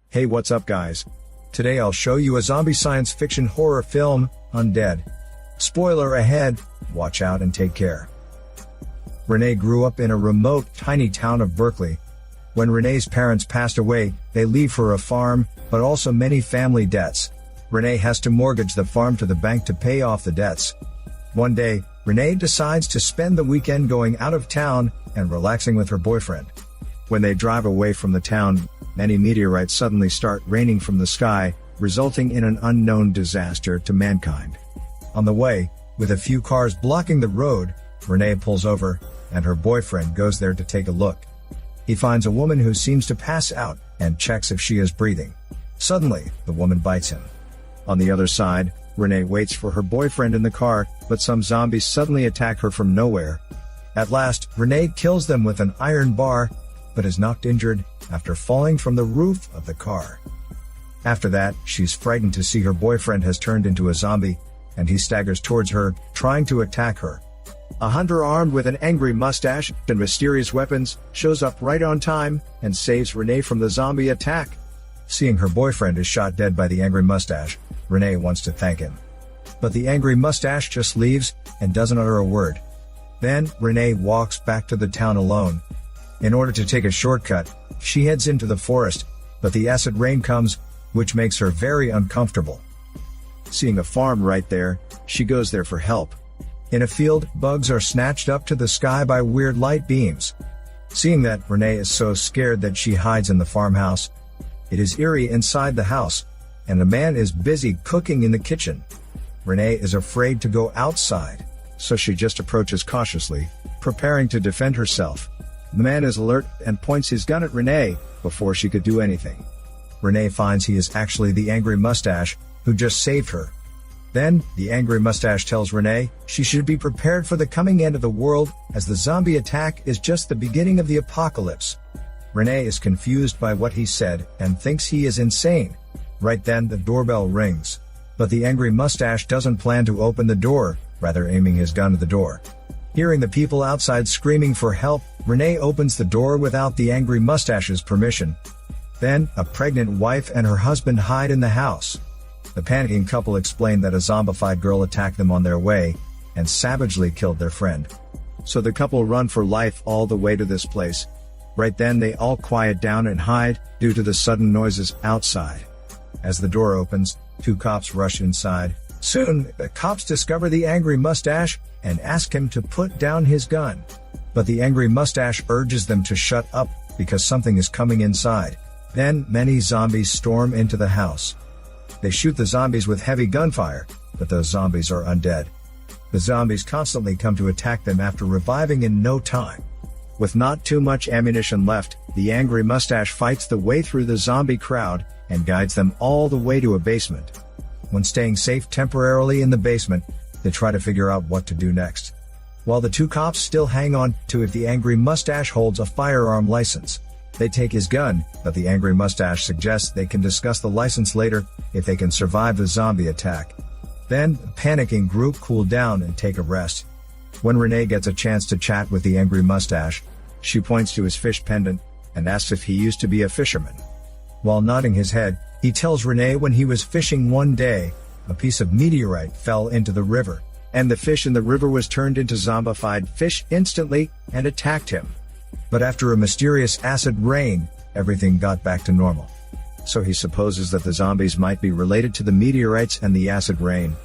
Hey, what's up guys? Today I'll show you a zombie science fiction horror film, Undead. Spoiler ahead, watch out and take care. Renee grew up in a remote, tiny town of Berkeley. When Renee's parents passed away, they leave her a farm, but also many family debts. Renee has to mortgage the farm to the bank to pay off the debts. One day, Renee decides to spend the weekend going out of town and relaxing with her boyfriend. When they drive away from the town, many meteorites suddenly start raining from the sky, resulting in an unknown disaster to mankind. On the way, with a few cars blocking the road, Renee pulls over, and her boyfriend goes there to take a look. He finds a woman who seems to pass out, and checks if she is breathing. Suddenly, the woman bites him. On the other side, Renee waits for her boyfriend in the car, but some zombies suddenly attack her from nowhere. At last, Renee kills them with an iron bar, but is knocked injured after falling from the roof of the car. After that, she's frightened to see her boyfriend has turned into a zombie, and he staggers towards her, trying to attack her. A hunter armed with an angry mustache and mysterious weapons shows up right on time and saves Renee from the zombie attack. Seeing her boyfriend is shot dead by the angry mustache, Renee wants to thank him. But the angry mustache just leaves and doesn't utter a word. Then, Renee walks back to the town alone. In order to take a shortcut, she heads into the forest, but the acid rain comes, which makes her very uncomfortable. Seeing a farm right there, she goes there for help. In a field, bugs are snatched up to the sky by weird light beams. Seeing that, Renee is so scared that she hides in the farmhouse. It is eerie inside the house, and a man is busy cooking in the kitchen. Renee is afraid to go outside, so she just approaches cautiously, preparing to defend herself. The man is alert and points his gun at Renee before she could do anything. Renee finds he is actually the angry mustache who just saved her. Then, the angry mustache tells Renee she should be prepared for the coming end of the world, as the zombie attack is just the beginning of the apocalypse. Renee is confused by what he said and thinks he is insane. Right then, the doorbell rings. But the angry mustache doesn't plan to open the door, rather aiming his gun at the door. Hearing the people outside screaming for help, Renee opens the door without the angry mustache's permission. Then, a pregnant wife and her husband hide in the house. The panicking couple explain that a zombified girl attacked them on their way, and savagely killed their friend. So the couple run for life all the way to this place. Right then they all quiet down and hide, due to the sudden noises outside. As the door opens, two cops rush inside. Soon, the cops discover the angry mustache, and ask him to put down his gun. But the angry mustache urges them to shut up, because something is coming inside. Then, many zombies storm into the house. They shoot the zombies with heavy gunfire, but those zombies are undead. The zombies constantly come to attack them after reviving in no time. With not too much ammunition left, the angry mustache fights the way through the zombie crowd, and guides them all the way to a basement. When staying safe temporarily in the basement, they try to figure out what to do next. While the two cops still hang on to if the angry mustache holds a firearm license. They take his gun, but the angry mustache suggests they can discuss the license later, if they can survive the zombie attack. Then, the panicking group cool down and take a rest. When Renee gets a chance to chat with the angry mustache, she points to his fish pendant, and asks if he used to be a fisherman. While nodding his head, he tells Renee when he was fishing one day, a piece of meteorite fell into the river, and the fish in the river was turned into zombified fish instantly, and attacked him. But after a mysterious acid rain, everything got back to normal. So he supposes that the zombies might be related to the meteorites and the acid rain.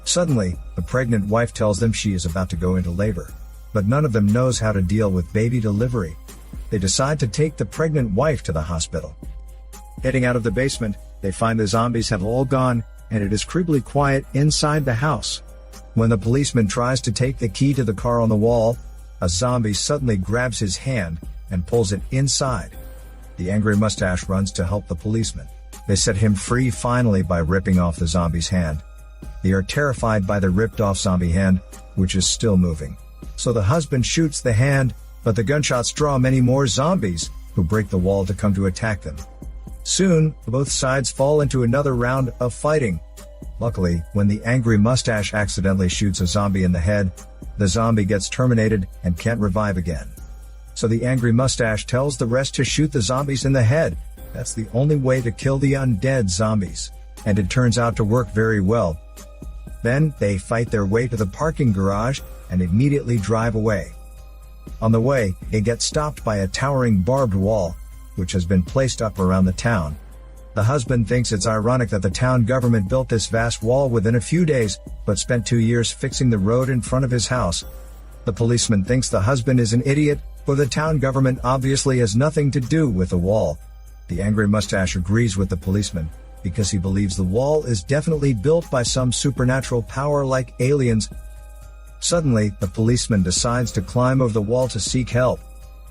Suddenly, the pregnant wife tells them she is about to go into labor. But none of them knows how to deal with baby delivery. They decide to take the pregnant wife to the hospital. Heading out of the basement, they find the zombies have all gone, and it is creepily quiet inside the house. When the policeman tries to take the key to the car on the wall, a zombie suddenly grabs his hand and pulls it inside. The angry mustache runs to help the policeman. They set him free finally by ripping off the zombie's hand. They are terrified by the ripped off zombie hand, which is still moving. So the husband shoots the hand, but the gunshots draw many more zombies, who break the wall to come to attack them. Soon, both sides fall into another round of fighting. Luckily, when the angry mustache accidentally shoots a zombie in the head, The zombie gets terminated and can't revive again. So the angry mustache tells the rest to shoot the zombies in the head. That's the only way to kill the undead zombies. And it turns out to work very well. Then, they fight their way to the parking garage and immediately drive away. On the way, they get stopped by a towering barbed wall, which has been placed up around the town. The husband thinks it's ironic that the town government built this vast wall within a few days, but spent 2 years fixing the road in front of his house. The policeman thinks the husband is an idiot, for the town government obviously has nothing to do with the wall. The angry mustache agrees with the policeman, because he believes the wall is definitely built by some supernatural power like aliens. Suddenly, the policeman decides to climb over the wall to seek help.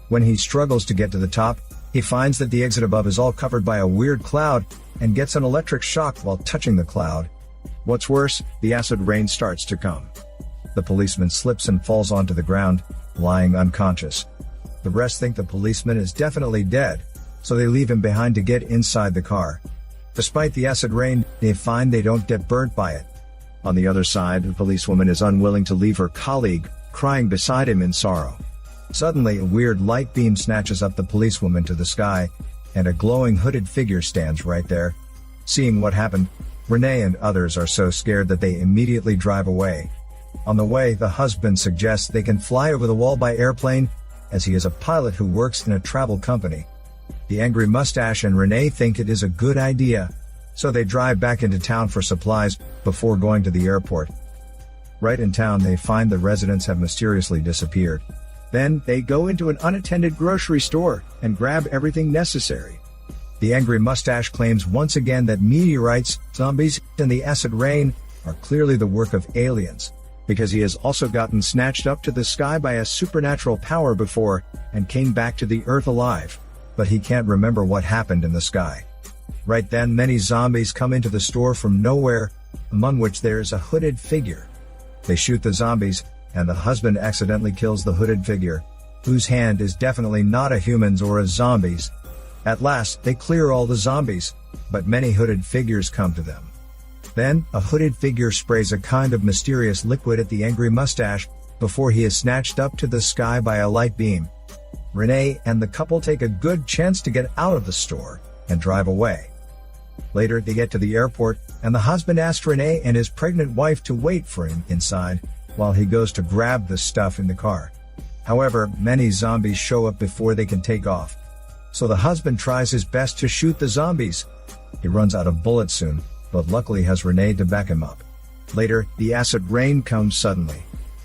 When he struggles to get to the top, he finds that the exit above is all covered by a weird cloud, and gets an electric shock while touching the cloud. What's worse, the acid rain starts to come. The policeman slips and falls onto the ground, lying unconscious. The rest think the policeman is definitely dead, so they leave him behind to get inside the car. Despite the acid rain, they find they don't get burnt by it. On the other side, the policewoman is unwilling to leave her colleague, crying beside him in sorrow. Suddenly, a weird light beam snatches up the policewoman to the sky, and a glowing hooded figure stands right there. Seeing what happened, Renee and others are so scared that they immediately drive away. On the way, the husband suggests they can fly over the wall by airplane, as he is a pilot who works in a travel company. The angry mustache and Renee think it is a good idea, so they drive back into town for supplies before going to the airport. Right in town, they find the residents have mysteriously disappeared. Then, they go into an unattended grocery store and grab everything necessary. The angry mustache claims once again that meteorites, zombies, and the acid rain are clearly the work of aliens, because he has also gotten snatched up to the sky by a supernatural power before, and came back to the earth alive. But he can't remember what happened in the sky. Right then, many zombies come into the store from nowhere, among which there is a hooded figure. They shoot the zombies, and the husband accidentally kills the hooded figure, whose hand is definitely not a human's or a zombie's. At last, they clear all the zombies, but many hooded figures come to them. Then, a hooded figure sprays a kind of mysterious liquid at the angry mustache, before he is snatched up to the sky by a light beam. Renee and the couple take a good chance to get out of the store, and drive away. Later, they get to the airport, and the husband asks Renee and his pregnant wife to wait for him inside, while he goes to grab the stuff in the car. However, many zombies show up before they can take off. So the husband tries his best to shoot the zombies. He runs out of bullets soon, but luckily has Renee to back him up. Later, the acid rain comes suddenly.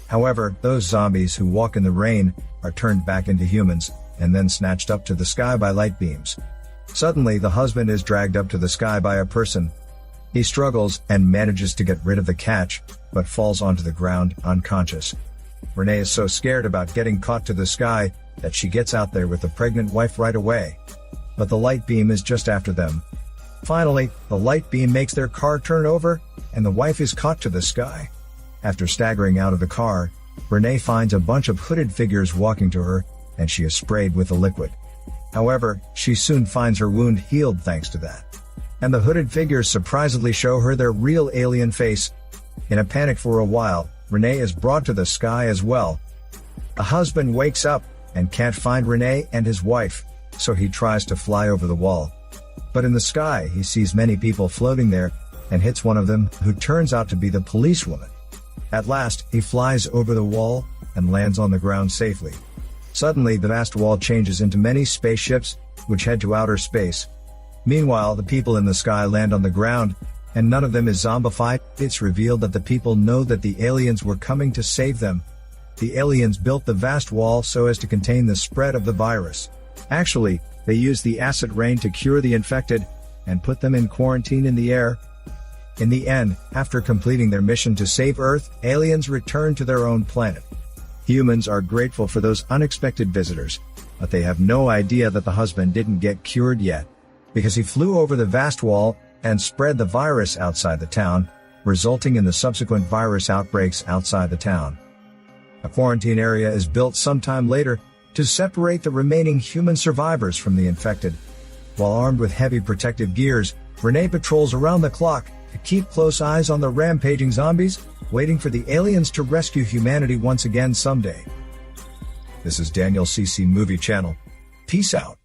However, those zombies who walk in the rain are turned back into humans, and then snatched up to the sky by light beams. Suddenly, the husband is dragged up to the sky by a person. He struggles and manages to get rid of the catch, but falls onto the ground, unconscious. Renee is so scared about getting caught to the sky, that she gets out there with the pregnant wife right away. But the light beam is just after them. Finally, the light beam makes their car turn over, and the wife is caught to the sky. After staggering out of the car, Renee finds a bunch of hooded figures walking to her, and she is sprayed with the liquid. However, she soon finds her wound healed thanks to that. And the hooded figures surprisingly show her their real alien face. In a panic for a while, Renee is brought to the sky as well. The husband wakes up, and can't find Renee and his wife, so he tries to fly over the wall. But in the sky, he sees many people floating there, and hits one of them, who turns out to be the policewoman. At last, he flies over the wall, and lands on the ground safely. Suddenly, the vast wall changes into many spaceships, which head to outer space. Meanwhile, the people in the sky land on the ground, and none of them is zombified. It's revealed that the people know that the aliens were coming to save them. The aliens built the vast wall so as to contain the spread of the virus. Actually, they used the acid rain to cure the infected, and put them in quarantine in the air. In the end, after completing their mission to save Earth, aliens return to their own planet. Humans are grateful for those unexpected visitors, but they have no idea that the husband didn't get cured yet, because he flew over the vast wall and spread the virus outside the town, resulting in the subsequent virus outbreaks outside the town. A quarantine area is built sometime later to separate the remaining human survivors from the infected. While armed with heavy protective gears, Renee patrols around the clock, to keep close eyes on the rampaging zombies, waiting for the aliens to rescue humanity once again someday. This is Daniel CC Movie Channel. Peace out.